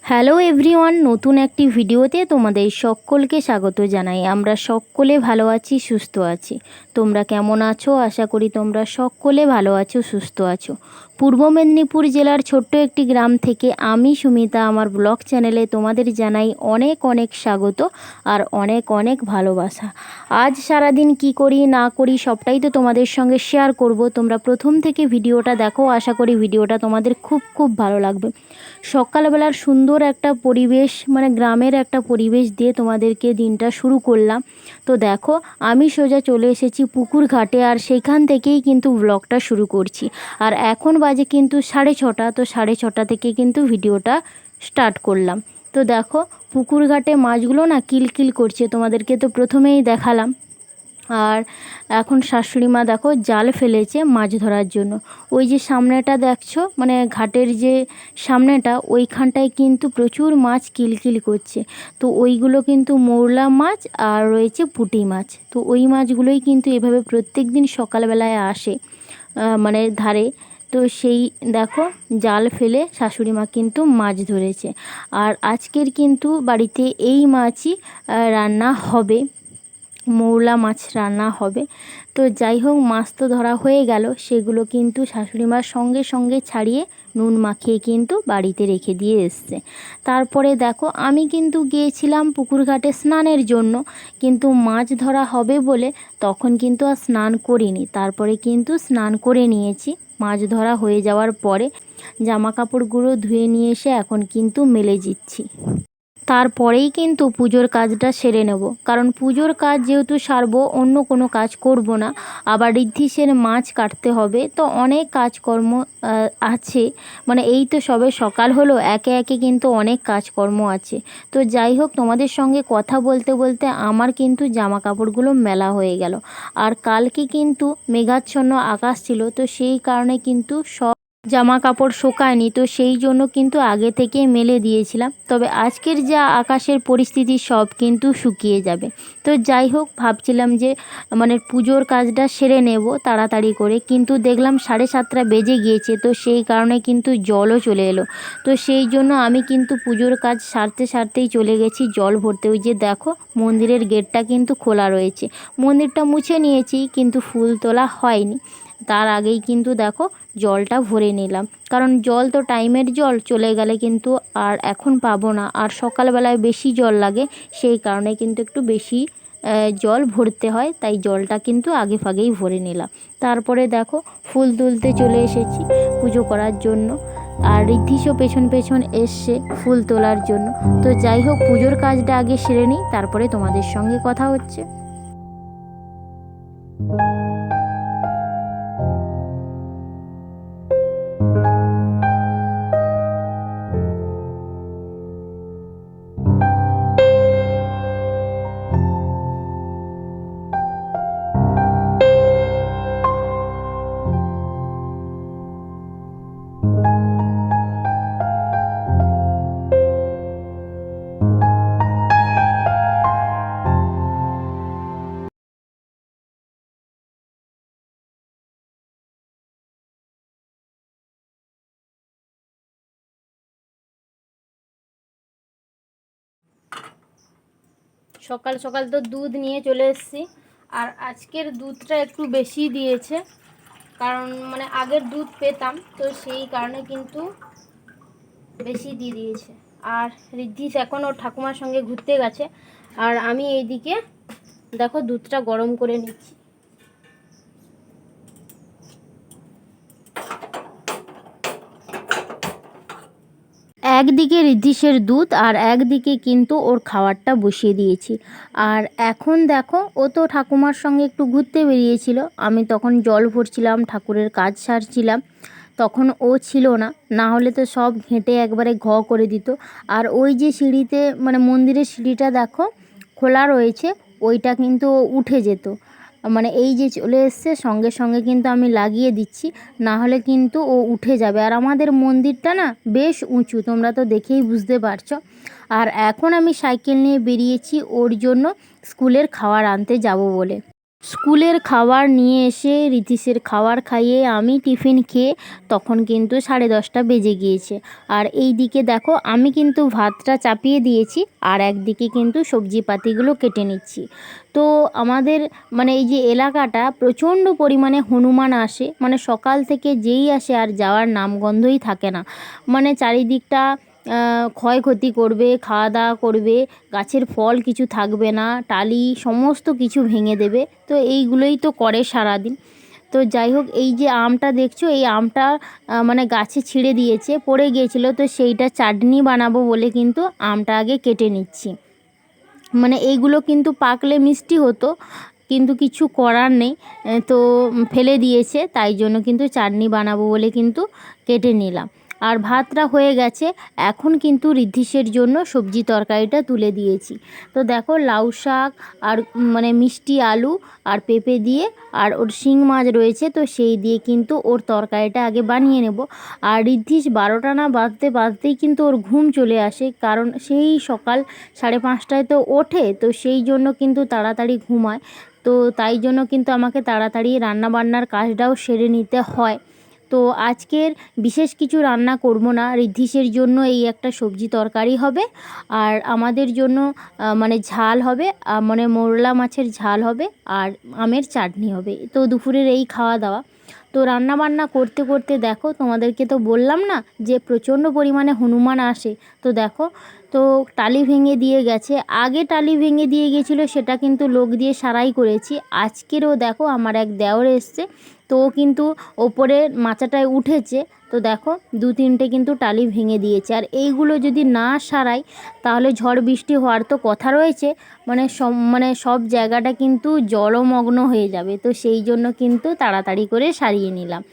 Hello everyone, নতুন একটি ভিডিওতে তোমাদের সকলকে স্বাগত জানাই। আমরা সকলে ভালো আছি, সুস্থ আছি। তোমরা কেমন আছো? আশা করি তোমরা সকলে ভালো আছো, সুস্থ আছো। পূর্ব মেদিনীপুর জেলার ছোট্ট একটি গ্রাম থেকে আমি সুমিতা আমার ব্লগ চ্যানেলে তোমাদের জানাই অনেক অনেক স্বাগত আর অনেক অনেক ভালোবাসা। আজ সারাদিন কি করি না করি সবটাই তো তোমাদের সঙ্গে শেয়ার করব। তোমরা প্রথম থেকে ভিডিওটা দেখো, আশা করি ভিডিওটা তোমাদের খুব খুব ভালো লাগবে। সকালবেলার সুন্দর একটা পরিবেশ, মানে গ্রামের একটা পরিবেশ দিয়ে তোমাদেরকে দিনটা শুরু করলাম। তো দেখো, আমি সোজা চলে এসেছি পুকুর ঘাটে, আর সেইখান থেকেই কিন্তু ব্লগটা শুরু করছি। আর এখন বাজে কিন্তু 6:30। তো 6:30 থেকে কিন্তু ভিডিওটা স্টার্ট করলাম। তো দেখো, পুকুর ঘাটে মাছগুলো না কিলকিল করছে, তোমাদেরকে তো প্রথমেই দেখালাম। আর এখন শাশুড়ি মা দেখো জাল ফেলেছে মাছ ধরার জন্য। ওই যে সামনেটা দেখছো, মানে ঘাটের যে সামনেটা, ওইখানটায় কিন্তু প্রচুর মাছ কিলকিল করছে। তো ওইগুলো কিন্তু মৌরলা মাছ আর রয়েছে পুঁটি মাছ। তো ওই মাছগুলোই কিন্তু এভাবে প্রত্যেক দিন সকালবেলায় আসে মানে ধারে। তো সেই দেখো জাল ফেলে শাশুড়ি মা কিন্তু মাছ ধরেছে। আর আজকের কিন্তু বাড়িতে এই মাছই রান্না হবে, মৌরলা মাছ রান্না হবে। তো যাই হোক, মাছ তো ধরা হয়ে গেল, সেগুলো কিন্তু শাশুড়ি মার সঙ্গে সঙ্গে ছাড়িয়ে নুন মাখিয়ে কিন্তু বাড়িতে রেখে দিয়ে এসছে। তারপরে দেখো, আমি কিন্তু গিয়েছিলাম পুকুর ঘাটে স্নানের জন্য, কিন্তু মাছ ধরা হবে বলে তখন কিন্তু আর স্নান করিনি। তারপরে কিন্তু স্নান করে নিয়েছি মাছ ধরা হয়ে যাওয়ার পরে। জামা কাপড়গুলো ধুয়ে নিয়ে এসে এখন কিন্তু মেলে দিচ্ছি। তারপরেই কিন্তু পুজোর কাজটা সেরে নেব, কারণ পুজোর কাজ যেহেতু সারবো, অন্য কোনো কাজ করব না। আবার ঋদ্ধিসের মাছ কাটতে হবে, তো অনেক কাজকর্ম আছে। মানে এই তো সবে সকাল হলো, একে একে কিন্তু অনেক কাজকর্ম আছে। তো যাই হোক, তোমাদের সঙ্গে কথা বলতে বলতে আমার কিন্তু জামা কাপড়গুলো মেলা হয়ে গেল। আর কালকে কিন্তু মেঘাচ্ছন্ন আকাশ ছিল, তো সেই কারণে কিন্তু সব জামা কাপড় শোকায়নি। তো সেই জন্য কিন্তু আগে থেকে মেলে দিয়েছিলাম। তবে আজকের যা আকাশের পরিস্থিতি, সব কিন্তু শুকিয়ে যাবে। তো যাই হোক, ভাবছিলাম যে মানে পুজোর কাজটা সেরে নেব তাড়াতাড়ি করে, কিন্তু দেখলাম 7:30 বেজে গিয়েছে। তো সেই কারণে কিন্তু জলও চলে এলো। তো সেই জন্য আমি কিন্তু পুজোর কাজ সারতে সারতেই চলে গেছি জল ভরতে। ওই যে দেখো, মন্দিরের গেটটা কিন্তু খোলা রয়েছে। মন্দিরটা মুছে নিয়েছি, কিন্তু ফুল তোলা হয়নি। তার আগেই কিন্তু দেখো জলটা ভরে নিলাম, কারণ জল তো টাইমের জল, চলে গেলে কিন্তু আর এখন পাবো না। আর সকালবেলায় বেশি জল লাগে, সেই কারণে কিন্তু একটু বেশি জল ভরতে হয়, তাই জলটা কিন্তু আগে ভাগেই ভরে নিলাম। তারপরে দেখো, ফুল তুলতে চলে এসেছি পুজো করার জন্য। আর ঋদ্ধিসও পেছন পেছন এসছে ফুল তোলার জন্য। তো যাই হোক, পুজোর কাজটা আগে সেরে নিই, তারপরে তোমাদের সঙ্গে কথা হচ্ছে। সকাল সকাল তো দুধ নিয়ে চলে এসেছি। আর আজকের দুধটা একটু বেশি দিয়েছে, কারণ মানে আগের দুধ পেতাম, তো সেই কারণে কিন্তু বেশি দিয়ে দিয়েছে। আর ঋদ্ধিস এখন ওর ঠাকুমার সঙ্গে ঘুরতে গেছে, আর আমি এইদিকে দেখো দুধটা গরম করে নিচ্ছি। একদিকে ঋদ্ধিসের দুধ, আর একদিকে কিন্তু ওর খাবারটা বসিয়ে দিয়েছি। আর এখন দেখো, ও তো ঠাকুমার সঙ্গে একটু ঘুরতে বেরিয়েছিল, আমি তখন জল ভরছিলাম, ঠাকুরের কাজ সারছিলাম। তখন ও ছিল না, না হলে তো সব ঘেঁটে একবারে করে দিত। আর ওই যে সিঁড়িতে, মানে মন্দিরের সিঁড়িটা দেখো খোলা রয়েছে, ওইটা কিন্তু ও উঠে যেত। মানে এই যে চলে এসছে, সঙ্গে সঙ্গে কিন্তু আমি লাগিয়ে দিচ্ছি, না হলে কিন্তু ও উঠে যাবে। আর আমাদের মন্দিরটা না বেশ উঁচু, তোমরা তো দেখেই বুঝতে পারছো। আর এখন আমি সাইকেল নিয়ে বেরিয়েছি ওর জন্য স্কুলের খাবার আনতে যাব বলে। স্কুলের খাবার নিয়ে এসে রিতিশের খাবার খাইয়ে আমি টিফিন খেয়ে তখন কিন্তু 10:30 বেজে গিয়েছে। আর এই দিকে দেখো আমি কিন্তু ভাতটা চাপিয়ে দিয়েছি আর একদিকে কিন্তু সবজিপাতিগুলো কেটে নিচ্ছি। তো আমাদের মানে এই যে এলাকাটা প্রচণ্ড পরিমাণে হনুমান আসে, মানে সকাল থেকে যেই আসে আর যাওয়ার নামগন্ধই থাকে না। মানে চারিদিকটা ক্ষয়ক্ষতি করবে, খাওয়া দাওয়া করবে, গাছের ফল কিছু থাকবে না, টালি সমস্ত কিছু ভেঙে দেবে। তো এইগুলোই তো করে সারাদিন। তো যাই হোক, এই যে আমটা দেখছো, এই আমটা মানে গাছে ছিঁড়ে দিয়েছে, পড়ে গিয়েছিল, তো সেইটা চাটনি বানাবো বলে কিন্তু আমটা আগে কেটে নিচ্ছি। মানে এইগুলো কিন্তু পাকলে মিষ্টি হতো, কিন্তু কিছু করার নেই, তো ফেলে দিয়েছে, তাই জন্য কিন্তু চাটনি বানাবো বলে কিন্তু কেটে নিলাম। আর ভাতটা হয়ে গেছে, এখন কিন্তু ঋদ্ধিষের জন্য সবজি তরকারিটা তুলে দিয়েছি। তো দেখো লাউ শাক আর মানে মিষ্টি আলু আর পেঁপে দিয়ে, আর ওর শিং মাছ রয়েছে, তো সেই দিয়ে কিন্তু ওর তরকারিটা আগে বানিয়ে নেব। আর ঋদ্ধিষ 12টা না বাজতে বাজতেই কিন্তু ওর ঘুম চলে আসে, কারণ সেই সকাল 5:30টায় তো ওঠে, তো সেই জন্য কিন্তু তাড়াতাড়ি ঘুমায়। তো তাই জন্য কিন্তু আমাকে তাড়াতাড়ি রান্নাবান্নার কাজটাও সেরে নিতে হয়। তো আজকের বিশেষ কিছু রান্না করব না, ঋদ্ধিষের জন্য এই একটা সবজি তরকারি হবে, আর আমাদের জন্য মানে ঝাল হবে, মানে মোরলা মাছের ঝাল হবে, আর আমের চাটনি হবে। তো দুপুরের এই খাওয়া দাওয়া। তো রান্না বান্না করতে করতে দেখো, তোমাদেরকে তো বললাম না যে প্রচণ্ড পরিমাণে হনুমান আসে। তো দেখো, তো টালি ভেঙে দিয়ে গেছে, আগে টালি ভেঙে দিয়ে গেছিলো, সেটা কিন্তু লোক দিয়ে সারাই করেছি। আজকেরও দেখো আমার এক দেওর এসছে, তো ও কিন্তু ওপরের মাচাটায় উঠেছে, তো দেখো 2-3টে কিন্তু টালি ভেঙে দিয়েছে। আর এইগুলো যদি না সারাই তাহলে ঝড় বৃষ্টি হওয়ার তো কথা রয়েছে, মানে সব জায়গাটা কিন্তু জলমগ্ন হয়ে যাবে। তো সেই জন্য কিন্তু তাড়াতাড়ি করে সারিয়ে নিলাম।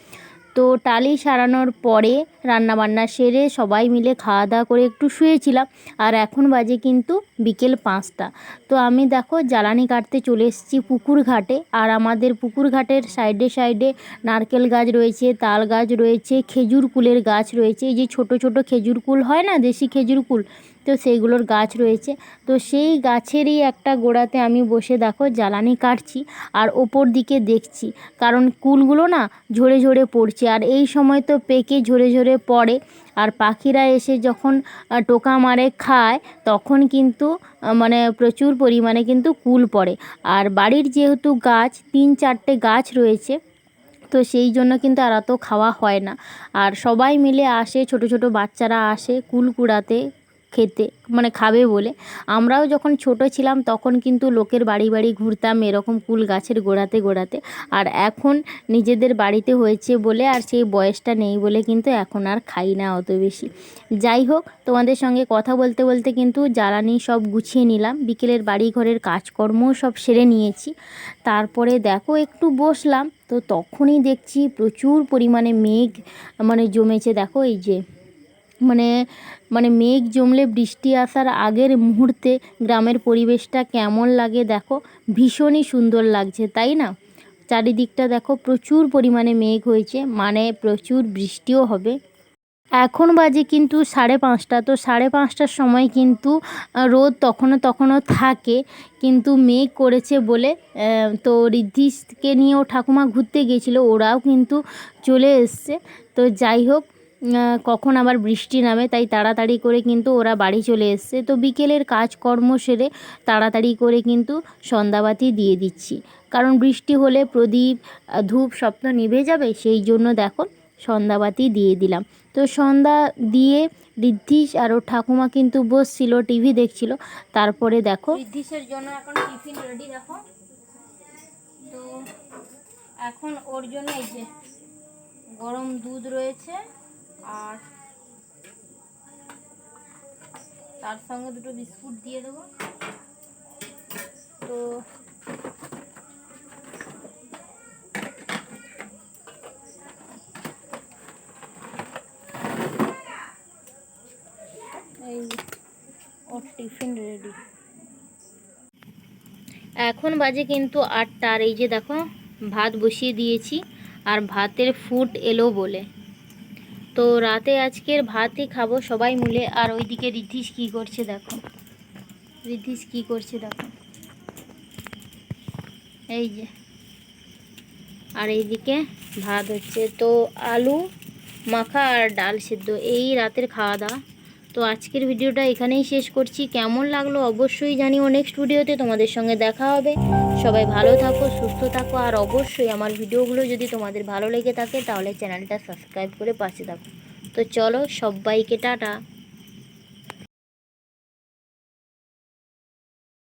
তো টালি সারানোর পরে রান্নাবান্না সেরে সবাই মিলে খাওয়া দাওয়া করে একটু শুয়েছিলাম। আর এখন বাজে কিন্তু বিকেল 5টা। তো আমি দেখো জ্বালানি কাটতে চলে এসেছি পুকুর ঘাটে। আর আমাদের পুকুর ঘাটের সাইডে সাইডে নারকেল গাছ রয়েছে, তাল গাছ রয়েছে, খেজুর কুলের গাছ রয়েছে, এই যে ছোট ছোট খেজুর কুল হয় না, দেশি খেজুর কুল, তো সেইগুলোর গাছ রয়েছে। তো সেই গাছেরই একটা গোড়াতে আমি বসে দেখো জ্বালানি কাটছি আর ওপর দিকে দেখছি, কারণ কুলগুলো না ঝরে ঝরে পড়ছে, আর এই সময় তো পেকে ঝরে ঝরে পড়ে। আর পাখিরা এসে যখন টোকা মারে খায়, তখন কিন্তু মানে প্রচুর পরিমাণে কিন্তু কুল পড়ে। আর বাড়ির যেহেতু গাছ 3-4টে গাছ রয়েছে, তো সেই জন্য কিন্তু আর অত খাওয়া হয় না। আর সবাই মিলে আসে, ছোট ছোট বাচ্চারা আসে কুল কুড়াতে, খেতে, মানে খাবে বলে। আমরাও যখন ছোট ছিলাম তখন কিন্তু লোকের বাড়ি বাড়ি ঘুরতাম এরকম কুল গাছের গোড়াতে গোড়াতে। আর এখন নিজেদের বাড়িতে হয়েছে বলে আর সেই বয়সটা নেই বলে কিন্তু এখন আর খাই না অত বেশি। যাই হোক, তোমাদের সঙ্গে কথা বলতে বলতে কিন্তু জ্বালানি সব গুছিয়ে নিলাম, বিকেলের বাড়ি ঘরের কাজকর্মও সব সেরে নিয়েছি। তারপরে দেখো একটু বসলাম, তো তখনই দেখছি প্রচুর পরিমাণে মেঘ মানে জমেছে। দেখো এই যে মানে মানে মেঘ জমলে বৃষ্টি আসার আগের মুহূর্তে গ্রামের পরিবেশটা কেমন লাগে দেখো, ভীষণই সুন্দর লাগছে, তাই না? চারিদিকটা দেখো প্রচুর পরিমাণে মেঘ হয়েছে, মানে প্রচুর বৃষ্টিও হবে। এখন বাজে কিন্তু 5:30। তো 5:30টার সময় কিন্তু রোদ তখনও থাকে, কিন্তু মেঘ করেছে বলে তো ঋদ্ধিষকে নিয়েও ঠাকুমা ঘুরতে গেছিলো, ওরাও কিন্তু চলে এসছে। তো যাই হোক, কখন আবার বৃষ্টি নামে, তাই তাড়াতাড়ি করে কিন্তু ওরা বাড়ি চলে এসছে। তো বিকেলের কাজকর্ম সেরে তাড়াতাড়ি করে কিন্তু সন্ধ্যাবাতি দিয়ে দিচ্ছি, কারণ বৃষ্টি হলে প্রদীপ ধূপ সব তো নিভে যাবে, সেই জন্য দেখো সন্ধ্যাবাতি দিয়ে দিলাম। তো সন্ধ্যা দিয়ে ঋদ্ধিষ আর ওর ঠাকুমা কিন্তু বসছিল, টিভি দেখছিল। তারপরে দেখো ঋদ্ধিষের জন্য এখন টিফিন রেডি। দেখো, তো এখন ওর জন্য এই যে গরম দুধ রয়েছে, আর তার সঙ্গে 2টো বিস্কুট দিয়ে দেবো। তো এই ওর টিফিন রেডি। এখন বাজে কিন্তু 8টা, আর এই যে দেখো ভাত বসিয়ে দিয়েছি, আর ভাতের ফুট এলো বলে তো রাতে আজকের ভাতই খাবো সবাই মিলে। আর ওইদিকে ঋদ্ধিষ কী করছে দেখো, ঋদ্ধিষ কী করছে দেখো। এই যে, আর এইদিকে ভাত হচ্ছে। তো আলু মাখা আর ডাল সিদ্ধ এই রাতের খাওয়া দাওয়া। তো আজকের ভিডিওটা এখানেই শেষ করছি। কেমন লাগলো অবশ্যই জানিও। নেক্সট ভিডিওতে তোমাদের সঙ্গে দেখা হবে। সবাই ভালো থাকো, সুস্থ থাকো, আর অবশ্যই আমার ভিডিওগুলো যদি তোমাদের ভালো লেগে থাকে তাহলে চ্যানেলটা সাবস্ক্রাইব করে পাশে থাকো। তো চলো, সবাইকে টাটা।